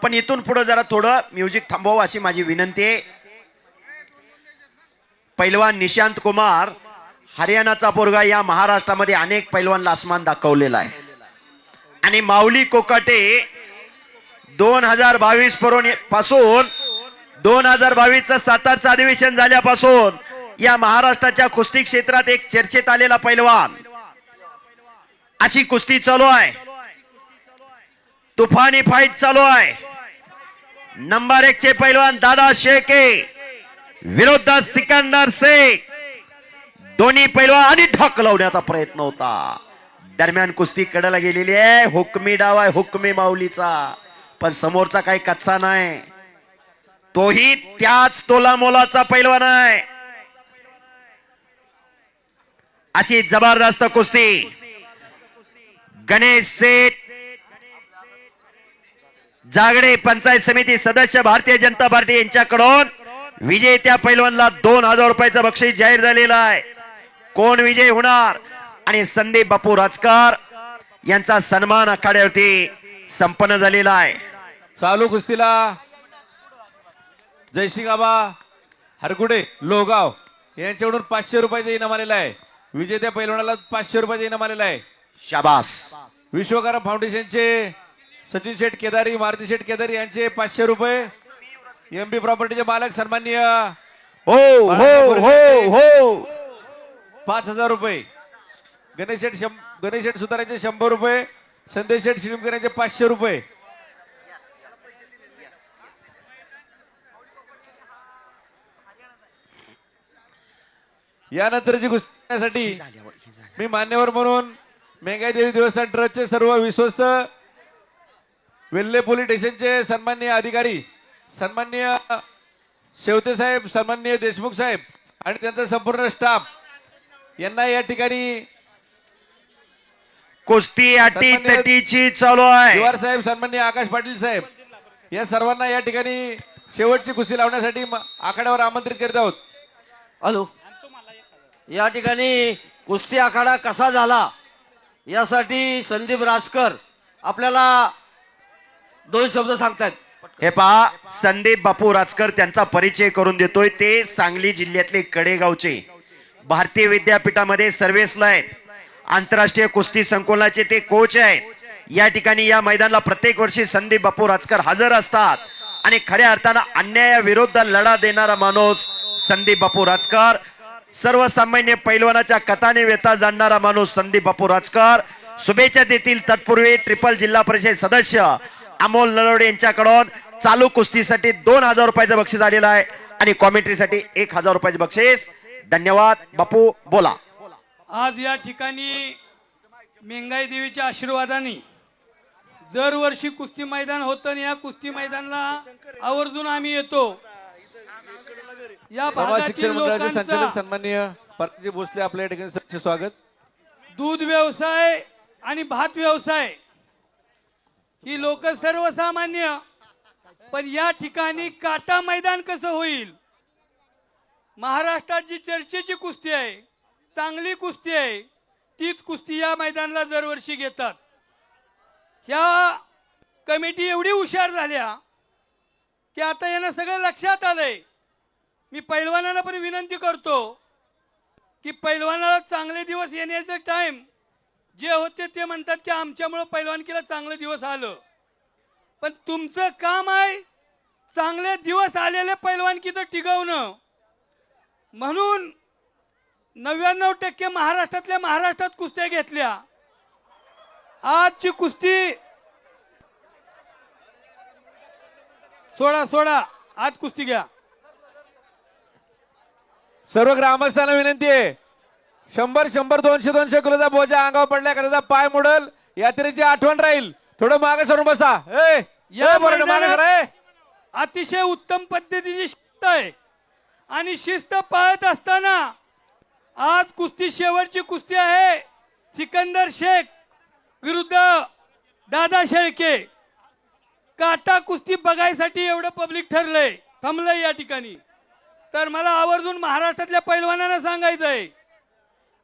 आपण इथून पुढे जरा थोडं म्युझिक थांबवावं अशी माझी विनंती आहे. पैलवान निशांत कुमार हरियाणाचा पोरगा या महाराष्ट्रामध्ये अनेक पैलवानला आसमान दाखवलेला आहे आणि माऊली कोकाटे 2022 पासून 2022 चं सातारचं अधिवेशन झाल्यापासून या महाराष्ट्राच्या कुस्ती क्षेत्रात एक चर्चेत आलेला पैलवान. अशी कुस्ती चालू आहे, तुफानी फाईट चालू आहे. नंबर 1 चे पैलवान दादा शेळके विरुद्ध सिकंदर शेख. दोन्ही पैलवान आणि ढकलवण्याचा प्रयत्न होता. दरम्यान कुस्ती कडेला गेलेली आहे. हुकमी डाव आहे, हुकमी माऊलीचा, पण समोरचा काही कच्चा नाही. तोही त्याच तोला मोलाचा पैलवान आहे. अशी जबरदस्त कुस्ती. गणेश सेठ जागडे पंचायत समिती सदस्य भारतीय जनता पार्टी यांच्याकडून विजेत्या पैलवानला 2000 रुपयाचं बक्षीस जाहीर झालेलं आहे. कोण विजय होणार आणि संदीप बापू राजकर यांचा सन्मान आखाड्यावरती संपन्न झालेला आहे. चालू कुस्तीला जयसिंगाबा हरकुडे लोगाव यांच्याकडून 500 रुपयाचा इनाम आलेला आहे. विजेत्या पैलवानाला 500 रुपयाचा इनाम आलेला आहे. शाबास. विश्वकर्मा फाउंडेशनचे सचिन शेठ केदारी, मारुती शेठ केदारी यांचे 500 रुपये. एमबी प्रॉपर्टीचे मालक सन्माननीय हो हो हो हो 5000 रुपये. गणेश शेठ सुतारांचे 100 रुपये. संदेश शेठ शिरीमकर यांचे 500 रुपये. यानंतरची कुस्तीसाठी मी मान्यवर म्हणून मेंगाई देवी देवस्थान ट्रस्टचे सर्व विश्वस्त, वेल्हे पोलीस स्टेशनचे सन्माननीय अधिकारी, सन्माननीय शेवते साहेब, सन्माननीय देशमुख साहेब आणि त्यांचा संपूर्ण स्टाफ यांना या ठिकाणी कुस्ती अटीतटीची चालू आहे. शिवार साहेब, सन्माननीय आकाश पाटील साहेब या सर्वांना या ठिकाणी शेवटची कुस्ती लावण्यासाठी आखाड्यावर आमंत्रित करीत आहोत. हॅलो, या ठिकाणी कुस्ती आखाडा कसा झाला यासाठी संदीप राजकर आपल्याला 2 शब्द सांगतायत. हे पहा, संदीप बापू राजकर त्यांचा परिचय करून देतोय. ते सांगली जिल्ह्यातले कडेगावचे भारतीय विद्यापीठामध्ये सर्व्हिसला आहेत. आंतरराष्ट्रीय कुस्ती संकुलाचे ते कोच आहेत. या ठिकाणी या मैदानाला प्रत्येक वर्षी संदीप बापू राजकर हजर असतात आणि खऱ्या अर्थानं अन्यायाविरुद्ध लढा देणारा माणूस संदीप बापू राजकर. सर्वसामान्य पैलवानाच्या कथाने व्यथा जाणणारा माणूस संदीप बापू राजकर. शुभेच्छा देतील तत्पूर्वी ट्रिपल जिल्हा परिषद सदस्य अमोल नलवडे यांच्याकडून चालू कुस्तीसाठी 2000 रुपयाचं बक्षीस आलेलं आहे आणि कॉमेंट्रीसाठी 1000 रुपयाचं बक्षीस. धन्यवाद. बापू बोला. आज या ठिकाणी मेंगाई देवीच्या आशीर्वादाने दरवर्षी कुस्ती मैदान होतं आणि या कुस्ती मैदानाला आवर्जून आम्ही येतो. या शिक्षण मंडळाचे संचालक लोकांचा सन्माननीय पार्थिजी भोसले आपल्या या ठिकाणी सरचे स्वागत. दूध व्यवसाय आणि भात व्यवसाय ही लोक सर्वसामान्य, पण या ठिकाणी काटा मैदान कसं होईल. महाराष्ट्रात जी चर्चेची कुस्ती आहे, चांगली कुस्ती आहे, तीच कुस्ती या मैदानाला दरवर्षी घेतात. ह्या कमिटी एवढी हुशार झाल्या की आता यांना सगळं लक्षात आलंय. मी पैलवानांना पण विनंती करतो की पैलवानाला चांगले दिवस येण्याचे टाइम जे होते ते म्हणतात की आमच्यामुळे पैलवानकीला चांगले दिवस आलं, पण तुमचं काम आहे चांगले दिवस आलेले पैलवानकीचं टिकवणं. म्हणून 99% महाराष्ट्रातल्या महाराष्ट्रात कुस्त्या घेतल्या. आजची कुस्ती सोडा आज कुस्ती घ्या. सर्व ग्रामस्थांना विनंती आहे, 100 200 किलोचा बोजा अंगावर पडल्या कदाचा पाय मोडल, यात्रेची आठवण राहील. थोडं मागे सरून बसा. या मागे सरा. अतिशय उत्तम पद्धतीची शिस्त आहे आणि शिस्त पाळत असताना आज कुस्ती शेवटची कुस्ती आहे. सिकंदर शेख विरुद्ध दादा शेळके. काटा कुस्ती बघायसाठी एवढं पब्लिक ठरलंय, थांबलंय या ठिकाणी. तर मला आवर्जून महाराष्ट्रातल्या पैलवानांना सांगायचंय,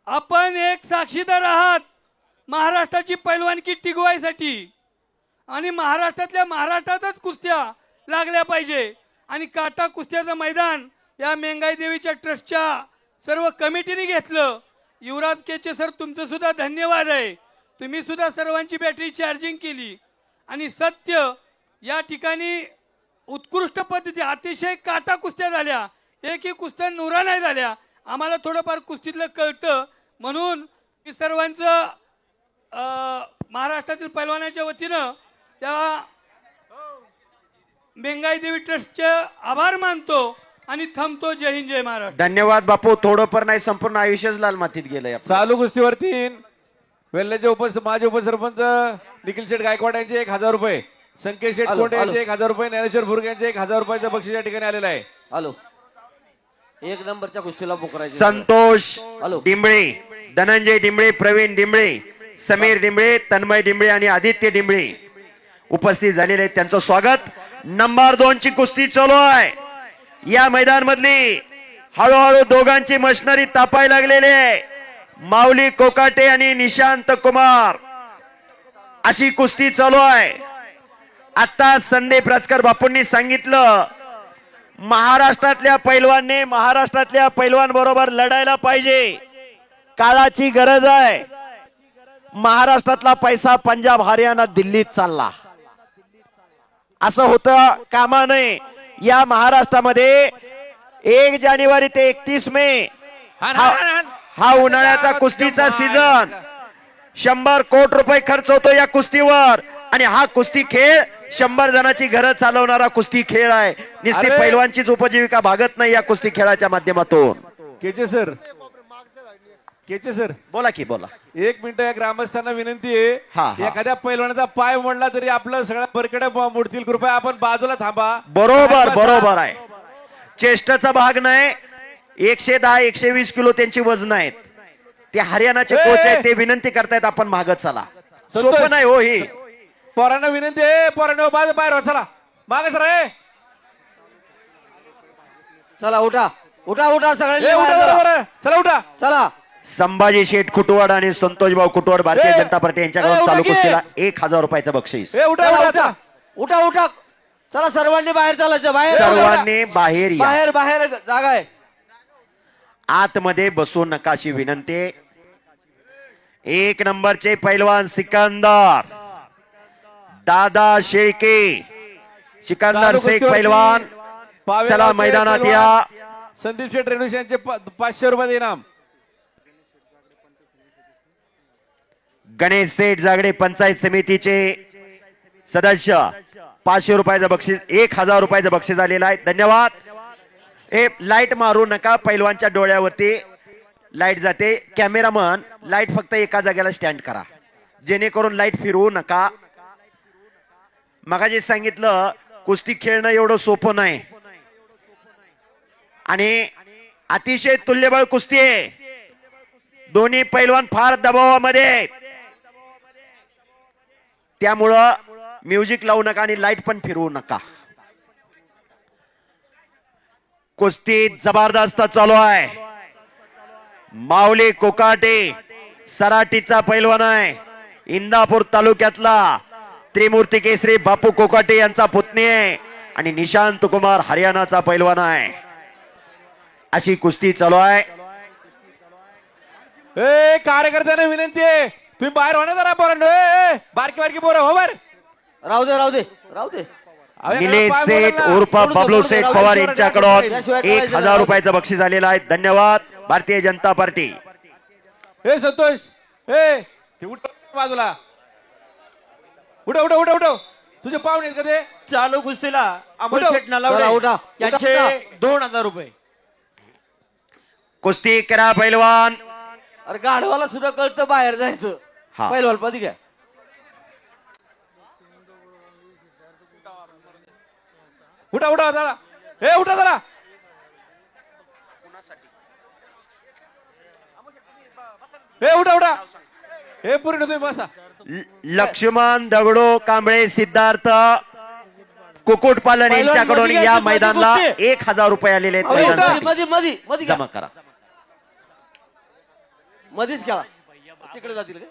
आपण एक साक्षीदार आहात महाराष्ट्राची पैलवानकी टिकवायसाठी. आणि महाराष्ट्रातल्या महाराष्ट्रातच कुस्त्या लागल्या पाहिजे. आणि काटा कुस्त्याचं मैदान या मेंगाई देवीच्या ट्रस्टच्या सर्व कमिटीने घेतलं. युवराज केचे सर, तुमचं सुद्धा धन्यवाद आहे. तुम्ही सुद्धा सर्वांची बॅटरी चार्जिंग केली आणि सत्य या ठिकाणी उत्कृष्ट पद्धती अतिशय काटा कुस्त्या झाल्या. एकही कुस्त्या नुरा नाही झाल्या. आम्हाला थोडंफार कुस्तीतलं कळतं म्हणून मी सर्वांचं महाराष्ट्रातील पैलवानाच्या वतीनं त्या मेंगाई देवी ट्रस्टचे आभार मानतो आणि थांबतो. जय हिंद, जय महाराष्ट्र. धन्यवाद बापू. थोडं पण नाही, संपूर्ण आयुष्यच लाल मातीत गेलंय आपलं. चालू कुस्तीवरती वेल्हेचे माजी उपसरपंच निखिल शेठ गायकवाड यांचे 1000 रुपये, संकेत शेठ आलो, कोंडे यांचे आलो. 1000 रुपये, ज्ञानेश्वर भुर्ग यांचे 1000 रुपयाचं बक्षीस या ठिकाणी आलेलं आहे. हॅलो, एक नंबरच्या कुस्तीला बुक करायचे. संतोष हॅलो. डिंबळे, धनंजय डिंबळे, प्रवीण डिंबळे, समीर डिंबळे, तन्मय डिंबळे आणि आदित्य डिंबळे उपस्थित झालेले आहेत. त्यांचं स्वागत. नंबर 2 ची कुस्ती चालू आहे. या मैदान मधली हळूहळू दोघांची मशिनरी तापायला लागलेली आहे. माऊली कोकाटे आणि निशांत कुमार अशी कुस्ती चालू आहे. आता संदीप राजकर बापूंनी सांगितलं, महाराष्ट्रातल्या पैलवानने महाराष्ट्रातल्या पैलवान बरोबर लढायला पाहिजे. काळाची गरज आहे. महाराष्ट्रातला पैसा पंजाब, हरियाणा, दिल्लीत चालला. असं होतं कामा नये. या महाराष्ट्रामध्ये 1 जानेवारी ते 31 मे हा उन्हाळ्याचा कुस्तीचा सीझन. 100 कोटी रुपये खर्च होतो या कुस्तीवर आणि हा कुस्ती खेळ 100 जणांची घरं चालवणारा कुस्ती खेळ आहे. नुसती अरे! पैलवानचीच उपजीविका भागत नाही या कुस्ती खेळाच्या माध्यमातून. केचे सर बोला की बोला. 1 मिनिट. या ग्रामस्थांना विनंती आहे, हा, हा. एखाद्या पैलवानाचा पाय मोडला तरी आपलं सगळ्या बरकडे मोडतील. कृपया आपण बाजूला थांबा. बरोबर बरोबर आहे. चेष्टाचा भाग नाही. 110 120 किलो त्यांची वजन आहेत. ते हरियाणाचे कोच आहेत, ते विनंती करतायत आपण मागत चला. सोपं नाही हो ही. पोरांना विनंती आहे, पोरांना बाहेर चला, मागे सर. चला उठा उठा उठा सगळ्यांनी उठा बाहेर जरा चला. बरं. चला उठा. चला. संभाजी शेठ कुटवाड आणि संतोष भाऊ कुटवाड भारतीय ए! जनता पार्टी यांच्याकडून ए, चालू उठा की? कुस्तीला 1000 रुपयाचं बक्षीस. उठा चला, उठा उठा उठा उठा. चला सर्वांनी बाहेर चालायचं. बाहेर सर्वांनी बाहेर या. बाहेर बाहेर जागा आहे. आतमध्ये बसू नका अशी विनंती. 1 नंबरचे पैलवान सिकंदर दादा शेळके, सिकंदर चालू शेख कुस्तीवरती पैलवान, पावेगावचे चला मैदानात पैलवान या. संदीप शेठ रेणुश यांचे 500 रुपये इनाम. गणेश सेठ जागडे पंचायत समितीचे सदस्य 500 रुपयाचं बक्षीस, 1000 रुपयाचं बक्षीस आलेलं आहे. धन्यवाद. हे लाईट मारू नका. पैलवानच्या डोळ्यावरती लाईट जाते. कॅमेरामन लाईट फक्त एका जागेला स्टँड करा, जेणेकरून लाईट फिरवू नका. मगाशी सांगितलं, कुस्ती खेळणं एवढं सोपं नाही आणि अतिशय तुल्यबळ कुस्ती आहे. दोन्ही पैलवान फार दबावामध्ये आहेत. त्यामुळं म्युझिक लावू नका आणि लाईट पण फिरवू नका. कुस्ती जबरदस्त चालू आहे. माऊली कोकाटे सराटीचा पैलवान आहे. इंदापूर तालुक्यातला त्रिमूर्ती केसरी बापू कोकाटे यांचा पुतणी आहे आणि निशांत कुमार हरियाणाचा पैलवान आहे. अशी कुस्ती चालू आहे. कार्यकर्त्यांना विनंती आहे, तुम्ही बाहेर होणार जरा पोरांनो. बारकी बारकी पोरं हो बर. राहू दे राहू दे राहू दे. निलेश सेठ उर्फ बबलू शेठ पवार यांच्याकडून 1000 रुपयाचं बक्षीस आलेलं आहे. धन्यवाद. भारतीय जनता पार्टी. हे संतोष, ते उठ बाजूला. उठ उठ उठ उठ. तुझे पाहुणे आहेत का ते? चालू कुस्तीला अमोल उठा. शेठ नलावडे चला, उठा. यांचे उठा. 2000 रुपये. कुस्ती करा पैलवान. अरे गाढवाला सुद्धा कळतं बाहेर जायचं. हा. पहिलवान पदी घ्या. उठा उठा दादा. उठा जरा. उठा उठा. पूर्ण तुम्ही बसा. लक्ष्मण दगडो कांबळे सिद्धार्थ कुक्कुटपालन पैलवान यांच्याकडून मध्ये या घ्या, मैदानाला मध्ये 1000 रुपये आलेले आहेत. अहो, मैदानासाठी मध्ये मध्ये मध्ये घ्या. जमा करा. मध्येच केला. तिकडे जातील का?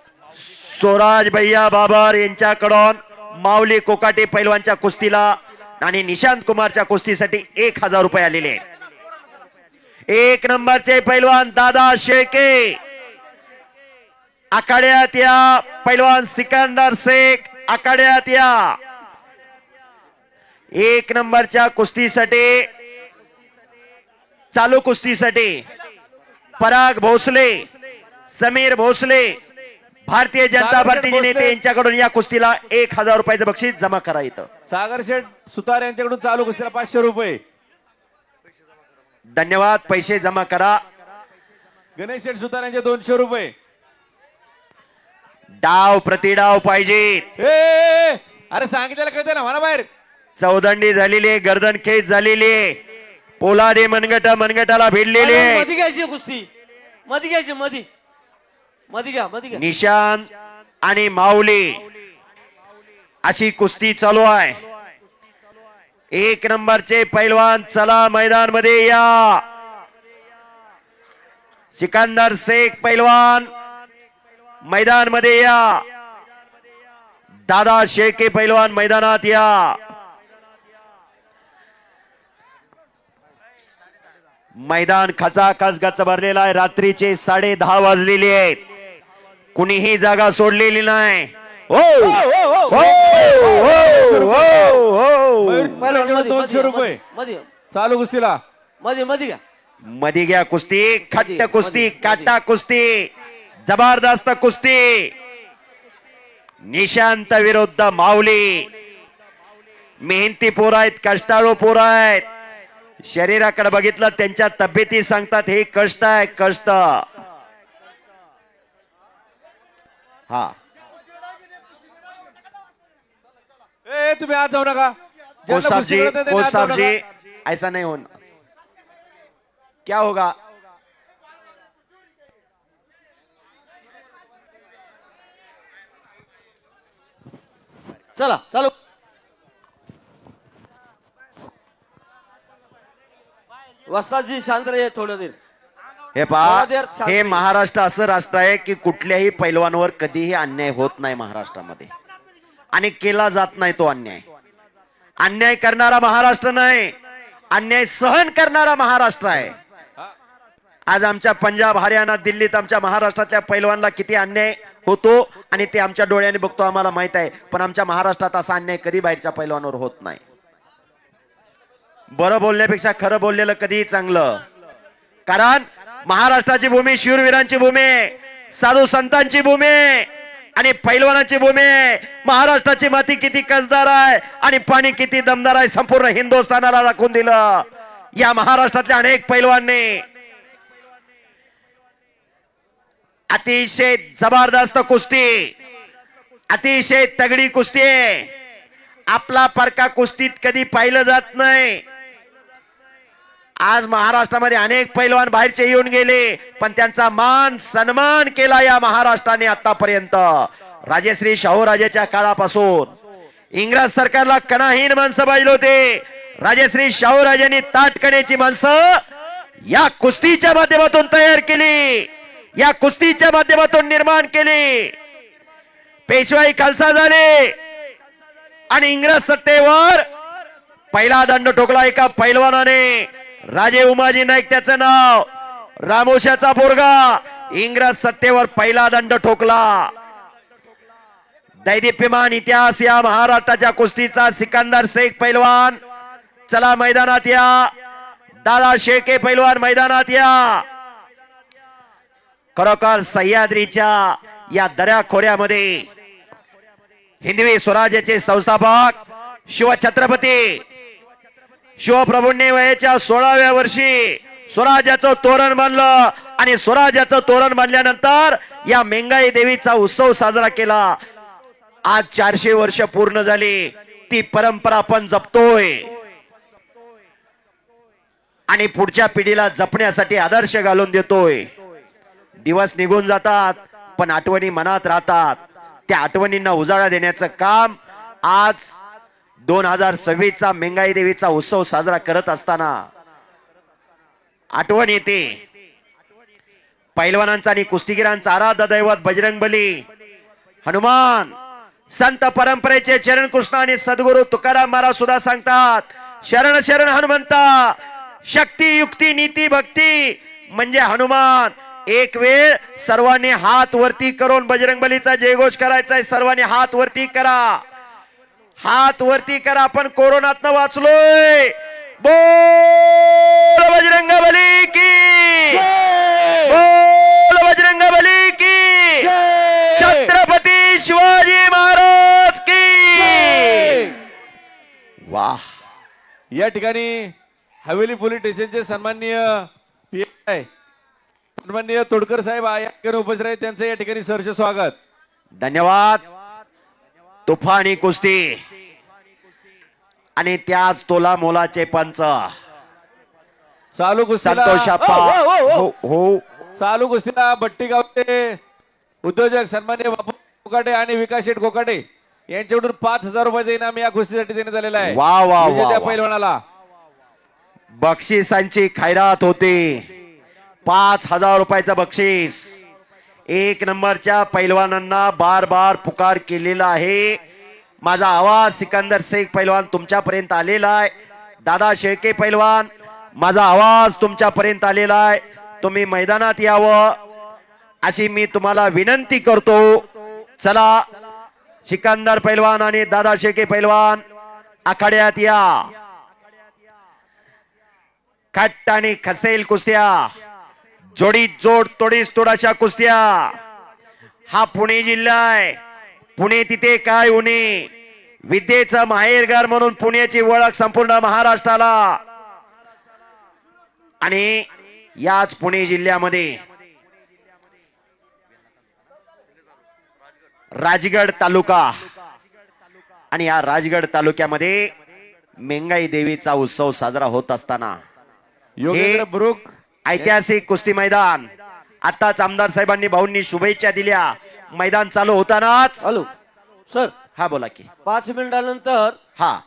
स्वराज भैया बाबर यांच्याकडून माऊली कोकाटे पैलवानच्या कुस्तीला आणि निशांत कुमारच्या कुस्तीसाठी 1000 रुपये आलेले आहेत. 1 नंबरचे पैलवान दादा शेळके, आखाड्यात या. पैलवान सिकंदर शेख आखाड्यात या. 1 नंबरच्या कुस्तीसाठी, चालू कुस्तीसाठी पराग भोसले, समीर भोसले, भारतीय जनता पार्टीचे नेते यांच्याकडून या कुस्तीला 1000 रुपयाचं बक्षीस जमा करा. इथं सागर शेठ सुतार यांच्याकडून चालू कुस्तीला 500 रुपये. धन्यवाद. पैसे जमा करा. गणेश शेठ सुतार यांचे 200 रुपये. डाव प्रतिडाव पाहिजे. ए अरे सांगितलेलं कळतं ना मला बाहेर. चौदंडी झालेली आहे, गर्दन खेच झालेली आहे. पोलादे मनगटाला भिडलेले आहे. मधी घ्यायची कुस्ती, मधी घ्यायची, मधी मधी घ्या, मधी घ्या. निशांत आणि माऊली अशी कुस्ती चालू आहे. 1 नंबरचे पैलवान चला मैदान मध्ये या. सिकंदर शेख पैलवान मैदान मध्ये या. दादा शेळके पैलवान मैदानात या. मैदान खचाखच गच्च भरलेला आहे. रात्रीचे 10:30 वाजलेले आहेत. कुणीही जागा सोडलेली नाही. ओ, ओ, ओ, ओ, ओ. पहिलवान मधी, 200 रुपये. मधी चालू कुस्तीला मधी मधी घ्या. मध्ये घ्या कुस्ती. खट्ट मध्ये, कुस्ती, मध्ये. काटा कुस्ती, जबरदस्त कुस्ती. निशांत विरुद्ध माऊली. मेहनती पोर आहेत, कष्टाळू पोर आहेत. शरीराकडे बघितलं त्यांच्या तब्येती सांगतात हे कष्ट आहे, कष्ट. हा ए तुम्ही आज जाऊ नका. ज्यांना कोच कुस्ती कळत नाही त्यांनी आज जाऊ साहब जी, नका. ऐसा नहीं होना. क्या होगा? चला चालू. वस्तादजी शांत रे थोडं देर. हे पहा, महाराज शास्त्री. हे महाराष्ट्र असं राष्ट्र आहे की कुठल्याही पैलवानवर कधीही अन्याय होत नाही महाराष्ट्रामध्ये, आणि केला जात नाही तो अन्याय. अन्याय करणारा महाराष्ट्र नाही, अन्याय सहन करणारा महाराष्ट्र आहे. आज आमच्या पंजाब, हरियाणा, दिल्लीत आमच्या महाराष्ट्रातल्या पैलवानला किती अन्याय होतो आणि ते आमच्या डोळ्याने बघतो, आम्हाला माहित आहे. पण आमच्या महाराष्ट्रात असा अन्याय कधी बाहेरच्या पैलवानवर होत नाही. बरं बोलण्यापेक्षा खरं बोललेलं कधीही चांगलं. कारण महाराष्ट्राची भूमी शूरवीरांची भूमी, साधू संतांची भूमी आणि पैलवानाची भूमी. महाराष्ट्राची माती किती कसदार आहे आणि पाणी किती दमदार आहे संपूर्ण हिंदुस्थानाला दाखवून दिलं या महाराष्ट्रातल्या अनेक पैलवानने. अतिशय जबरदस्त कुस्ती, अतिशय तगडी कुस्ती. आपला परका कुस्तीत कधी पाहिलं जात नाही. आज महाराष्ट्रामध्ये अनेक पैलवान बाहेरचे येऊन गेले, पण त्यांचा मान सन्मान केला या महाराष्ट्राने आतापर्यंत. राजश्री शाहूराजाच्या काळापासून इंग्रज सरकारला कणाहीन माणसं पाहिजे होते. राजश्री शाहूराजांनी ताटकण्याची माणसं या कुस्तीच्या माध्यमातून तयार केली, या कुस्तीच्या माध्यमातून निर्माण केली. पेशवाई खालसा झाले आणि इंग्रज सत्तेवर पहिला दंड ठोकला एका पैलवानाने. राजे उमाजी नाईक त्याचं नाव, रामोशाचा पोरगा. इंग्रज सत्तेवर पहिला दंड ठोकला. दैदिप्यमान इतिहास या महाराष्ट्राच्या कुस्तीचा. सिकंदर शेख पैलवान चला मैदानात या. दादा शेळके पैलवान मैदानात या. खरोखर सह्याद्रीच्या या दऱ्याखोऱ्यामध्ये हिंदवी स्वराज्याचे संस्थापक शिवछत्रपती शिवप्रभूंनी वयाच्या 16व्या वर्षी स्वराज्याचं तोरण बांधलं आणि स्वराज्याचं तोरण बांधल्यानंतर या मेंगाई देवीचा उत्सव साजरा केला. आज 400 वर्ष पूर्ण झाली. ती परंपरा आपण जपतोय आणि पुढच्या पिढीला जपण्यासाठी आदर्श घालून देतोय. दिवस निघून जातात पण आठवणी मनात राहतात. त्या आठवणींना उजाळा देण्याचं काम आज 2026 चा मेंगाई देवीचा उत्सव साजरा करत असताना आठवण येते. पैलवानांचा आणि कुस्तीगिरांचा आराध्य दैवत बजरंगबली, हनुमान, संत परंपरेचे चरण कृष्ण आणि सद्गुरू तुकाराम महाराज सुद्धा सांगतात, शरण शरण हनुमंता, शक्ती युक्ती नीती भक्ती म्हणजे हनुमान. एक वेळ सर्वांनी हात वरती करून बजरंगबलीचा जयघोष करायचा आहे. सर्वांनी हात वरती करा, हात वरती करा. आपण कोरोनातनं वाचलोय. बोल बजरंगबली की, बोल बजरंगबली की, छत्रपती शिवाजी महाराज की. वाह. या ठिकाणी हवेली पोलीस स्टेशनचे सन्माननीय PI सन्माननीय तोडकर साहेब या ठिकाणी उपस्थित आहेत. त्यांचं या ठिकाणी सहर्ष स्वागत. धन्यवाद. तुफानी कुस्ती आणि त्याच तोला मोलाचे पंच चालू कुस्तीला संतोष आप्पा. हो हो. चालू कुस्तीला बट्टीगावचे उद्योजक सन्माननीय बापू कोकाटे आणि विकास शेठ कोकाटे यांच्याकडून 5,000 रुपयाचे इनाम या कुस्तीसाठी देण्यात आलेलं आहे. वा वा वा विजेत्या वा. पैलवानाला बक्षिसांची खैरात होते. 5,000 रुपयाचं बक्षीस. एक नंबरच्या पैलवानांना बार बार पुकार केलेला आहे. माझा आवाज सिकंदर शेख पैलवान तुमच्यापर्यंत आलेला आहे. दादा शेळके पैलवान माझा आवाज तुमच्यापर्यंत आलेला आहे. तुम्ही मैदानात यावं अशी मी तुम्हाला विनंती करतो. चला सिकंदर पैलवान आणि दादा शेळके पैलवान आखाड्यात या. खट्ट आणि खसेल कुस्त्या, जोडीत जोड तोडीस तोडाच्या कुस्त्या. हा पुणे जिल्हा आहे. पुणे तिथे काय उणे. विद्येचं माहेरघर म्हणून पुण्याची ओळख संपूर्ण महाराष्ट्राला. आणि याच पुणे जिल्ह्यामध्ये राजगड तालुका आणि या राजगड तालुक्यामध्ये मेंगाई देवीचा उत्सव साजरा होत असताना योगेंद्र बुरुक ऐतिहासिक कुस्ती मैदान. आताच आमदार साहेबांनी भाऊंनी शुभेच्छा दिल्या. मैदान चालू होतानाच. हॅलो सर, हा बोला की. 5 मिनिटानंतर हा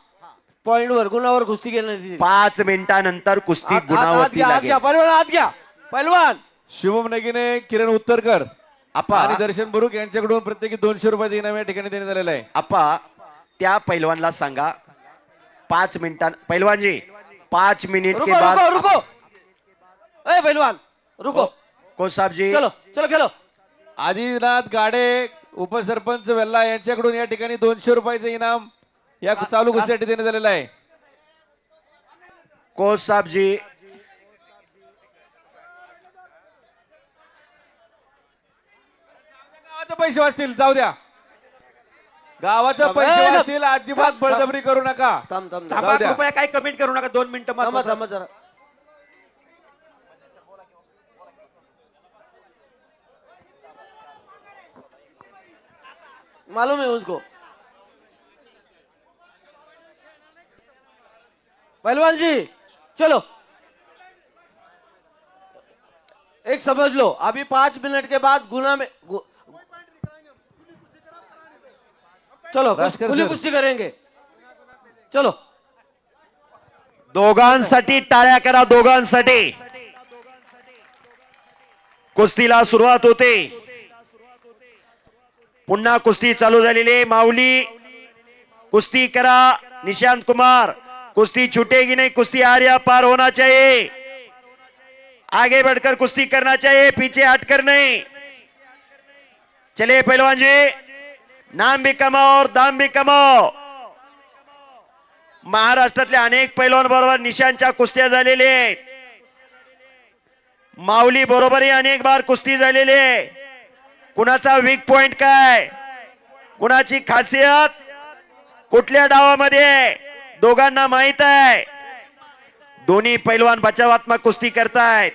पॉइंट वर गुणावर कुस्ती घेण्यात येईल. 5 मिनिटानंतर कुस्ती गुणावरती आत लागेल. घ्या पहिलवान, आत घ्या पहिलवान. शुभम नगीने, किरण उत्तरकर आपा आणि दर्शन बुरुक यांच्याकडून प्रत्येकी 200 रुपयाचे इनाम या ठिकाणी देण्यात आलेलं आहे. आपा त्या पैलवानला सांगा 5 मिनिटां पैलवानजी 5 मिनिट के रुको बाद रुको रुको. ए पहिलवान रुको. को साहब जी चलो चलो खेलो. आदिनाथ गाडे उपसरपंच वेल्ला यांच्याकडून या ठिकाणी 200 रुपयाचे इनाम या चालू कुस्तीसाठी देण्यात आलेलं आहे. को साहब जी गावाचे पैसे वाचतील, जाऊ द्या. गावाचे थांब, पैसे ए, वाचतील. अजिबात थांब, बळजबरी करू नका. थांब थांब जाऊ थांब. द्या. कृपया काही कमेंट करू नका. 2 मिनिटं थांबा मात्र. थांबा जरा. मालूम है उनको. पहलवान जी चलो, एक समझ लो, अभी 5 मिनट के बाद गुना में चलो भास्कर खुली सर. कुश्ती करेंगे. चलो दोघांसाठी टाळ्या करा. दोघांसाठी कुस्तीला सुरुवात होते. पुन्हा कुस्ती चालू झालेली आहे. माऊली कुस्ती करा. निशांत कुमार कुश्ती छूटेगी नहीं. कुश्ती आर्या पार होना चाहिए. आगे बढ़कर कुश्ती करना चाहिए, पीछे हटकर नहीं. चलिए पहलवान जी, नाम भी कमाओ और दाम भी कमाओ. महाराष्ट्रातल्या अनेक पैलवान बरोबर निशांच्या कुस्त्या झालेल्या आहेत. माऊली बरोबरही अनेक बार कुस्ती झालेली आहे. कुणाचा वीक पॉइंट काय, कुणाची खासियत कुठल्या डावामध्ये दोघांना माहित आहे. दोन्ही पैलवान बचावात्मक कुस्ती करतायत.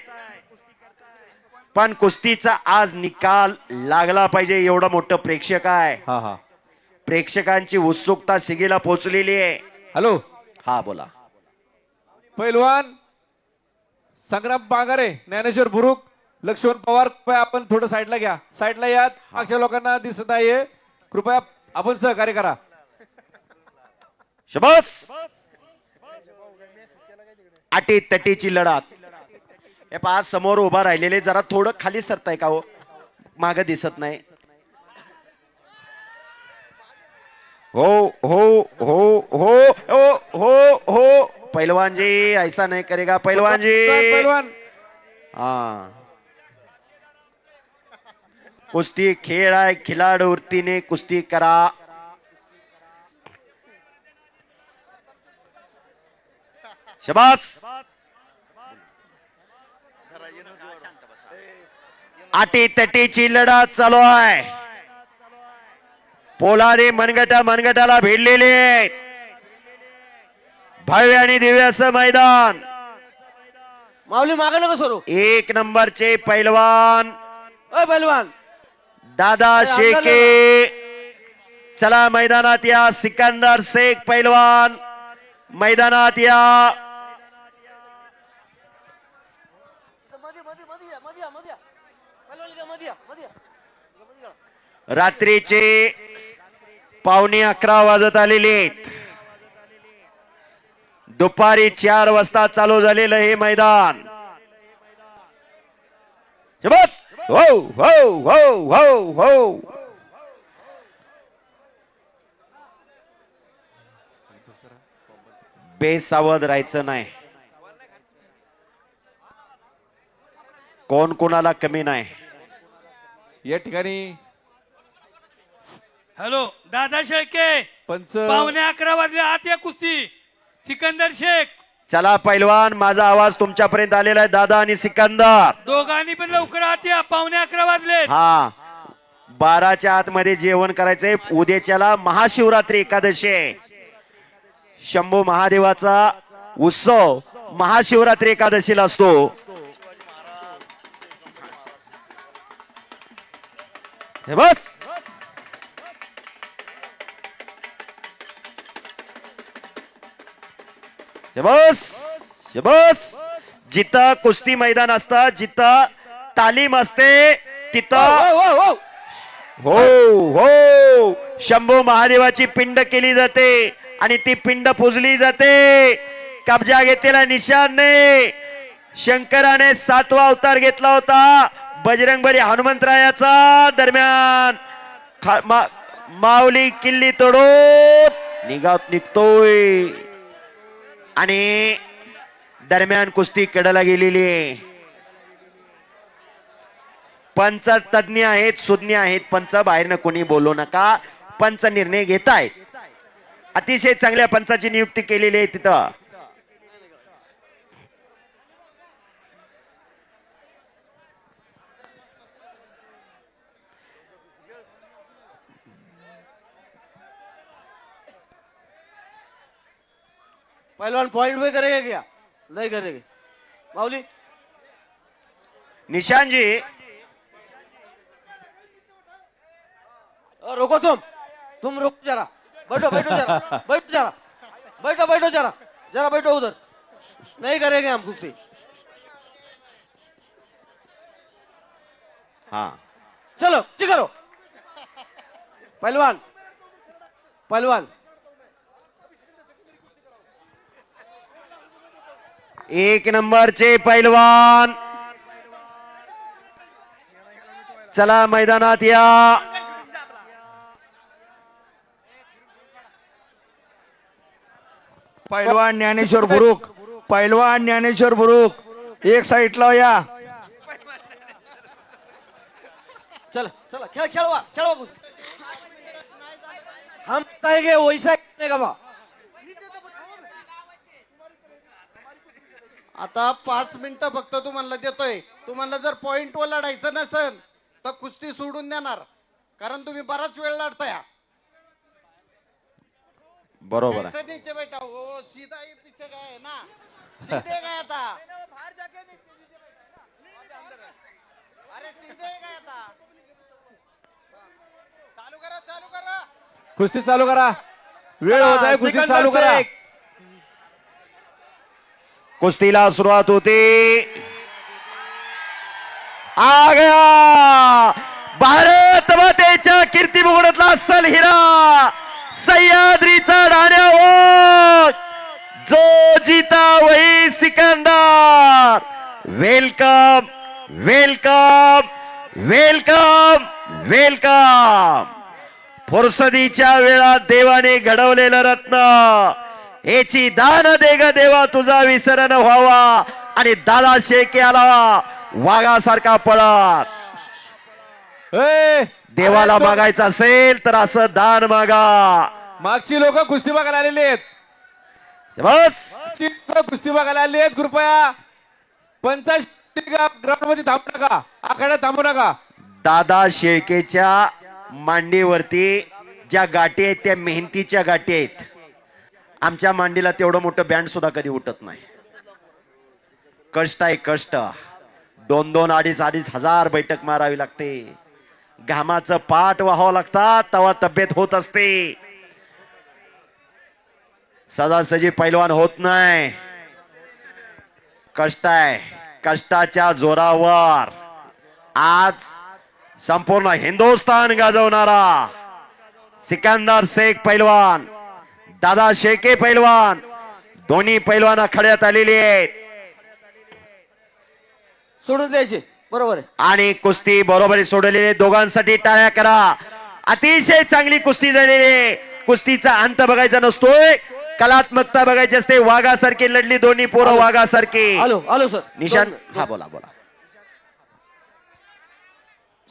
पण कुस्तीचा आज निकाल लागला पाहिजे एवढं मोठं प्रेक्षक आहे. हा हा. प्रेक्षकांची उत्सुकता सिगेला पोहोचलेली आहे. हॅलो, हा बोला. पैलवान संग्राम बांगारे, ज्ञानेश्वर बुरुक, लक्ष्मण पवार, कृपया आपण थोडं साईडला घ्या. साईडला या. मागच्या लोकांना दिसत नाहीये. कृपया आपण सहकार्य करा. शबास. अटी तटीची लढत. हे पहा समोर उभा राहिलेले जरा थोडं खाली सरताय का हो, माग दिसत नाही. हो हो हो हो हो हो हो पहलवान जी ऐसा नहीं करेगा पहलवान जी पहलवान हाँ कुस्ती खेळ आहे खिलाडू वृत्तीने कुस्ती करा शबास आटी तटीची लढत चालू आहे पोलादे मनगटाला भिडलेले आहेत. भव्य आणि दिव्य असं मैदान माऊली मागे नको सरू. एक नंबरचे पैलवान अ पहलवान दादा शेके चला मैदानात या. सिकंदर शेख पैलवान मैदानात या. मध्ये मध्ये मध्ये या, मध्ये या, मध्ये या. पहलवान इथं मध्ये या, मध्ये या. मध्ये या. रात्रीचे 11:15 वाजत आलेले आहेत. दुपारी 4 वाजता चालू झालेलं हे मैदान. बस हो हो हो हो हो बेसावध राहायचं नाही. कोण कोणाला कमी नाही. या ठिकाणी हॅलो दादा शेळके पंच 11:15 वाजले आत या कुस्ती. सिकंदर शेख चला पैलवान माझा आवाज तुमच्यापर्यंत आलेला आहे. दादा आणि सिकंदर दोघांनी पण लवकर आत या. 11:15 वाजले. हा 12च्या आतमध्ये जेवण करायचंय. उद्याच्याला महाशिवरात्री एकादशी आहे. शंभू महादेवाचा उत्सव महाशिवरात्री एकादशीला असतो. हे बस बस बस जिथं कुस्ती मैदान असतं जिथं तालीम असते तिथं हो हो हो हो शंभू महादेवाची पिंड केली जाते आणि ती पिंड पुजली जाते. कब्जा घेतलेला निशाणने शंकराने 7वा अवतार घेतला होता बजरंगबली हनुमंतरायाचा. दरम्यान माऊली किल्ली तोडून निघतोय आणि दरम्यान कुस्ती कडेला गेलेली आहे. पंच तज्ञ आहेत सुज्ञ आहेत. पंच बाहेरनं कोणी बोलू नका. पंच निर्णय घेत आहेत. अतिशय चांगल्या पंचाची नियुक्ती केलेली आहे तिथं. पहलवान पॉइंट पे करेगा क्या? नहीं करेगा. माऊली निशान जी रोको तुम रुको जरा. बैठो बैठो जरा. बैठो जरा. बैठो बैठो जरा. जरा बैठो उधर. नहीं करेंगे हम कुश्ती. हाँ चलो करो. पहलवान पहलवान एक नंबरचे पैलवान चला मैदानात या. पैलवान ज्ञानेश्वर बुरुक पैलवान ज्ञानेश्वर बुरुक एक साइडला या. चल चला खेळवा कुस्ती. हम कहेंगे वैसा खेलने का बा. आता 5 मिनिटं फक्त तुम्हाला देतोय. तुम्हाला जर पॉइंट वर लढायचं नसेल तर कुस्ती सोडून देणार कारण तुम्ही बराच वेळ लढताय. बरोबर आहे. ऐसे नीचे बैठा हो सीधा ही पीछे गए ना सीधे गया था. अरे सीधे गया था. चालू करा कुस्ती चालू करा. वेळ होत आहे. कुस्ती चालू करा. कुस्तीला सुरुवात होते. आ गया भारत मातेच्या कीर्ती मुकुटातला असल हिरा सह्याद्रीचा राण्यावर जो जीता वही Sikandar. Welcome welcome welcome welcome. फुरसदीच्या वेळात देवाने घडवलेलं रत्न याची दान दे ग देवा तुझा विसरण व्हावा आणि दादा शेळके आला वाघासारखा पळत. ए, देवाला अरे, मागायचं असेल तर असं दान मागा. मागची लोक कुस्ती बघायला आलेली आहेत. बस मागची लोकं कुस्ती बघायला आलेली आहेत. कृपया 85 ग्राउंड मध्ये थांबू नका, आखाड्यात थांबू नका. दादा शेळकेच्या मांडीवरती ज्या गाठी आहेत त्या मेहनतीच्या गाठी आहेत. आमच्या मांडीला तेवढं मोठं बँड सुद्धा कधी उठत नाही. कष्ट आहे कष्ट. 2-2, 2.5 हजार बैठक मारावी लागते. घामाचं पाठ व्हावं लागतात तेव्हा तब्येत होत असते. सजासजी पैलवान होत नाही. कष्ट आहे. कष्टाच्या जोरावर आज संपूर्ण हिंदुस्थान गाजवणारा सिकंदर शेख पैलवान, दादा शेळके पैलवान, दोन्ही पैलवान आखाड्यात आलेले आहेत. सोडून द्यायचे, बरोबर आहे. आणि कुस्ती बरोबरी सोडलेली. दोघांसाठी टाळ्या करा. अतिशय चांगली कुस्ती झालेली आहे. कुस्तीचा अंत बघायचा नसतोय, कलात्मकता बघायची असते. वाघासारखी लढली दोन्ही पोरं, वाघासारखी. आलो सर. निशान हा बोला.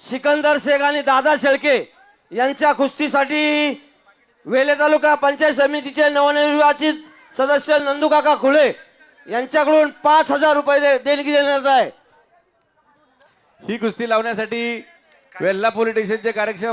सिकंदर शेख आणि दादा शेळके यांच्या कुस्तीसाठी वेले तालुका पंचायत समितीचे नवनिर्वाचित सदस्य नंदूकाका खुळे यांच्याकडून 5,000 रुपये देणगी देण्यात आहे. ही कुस्ती लावण्यासाठी वेल्हा पोलीस स्टेशनचे कार्यक्षम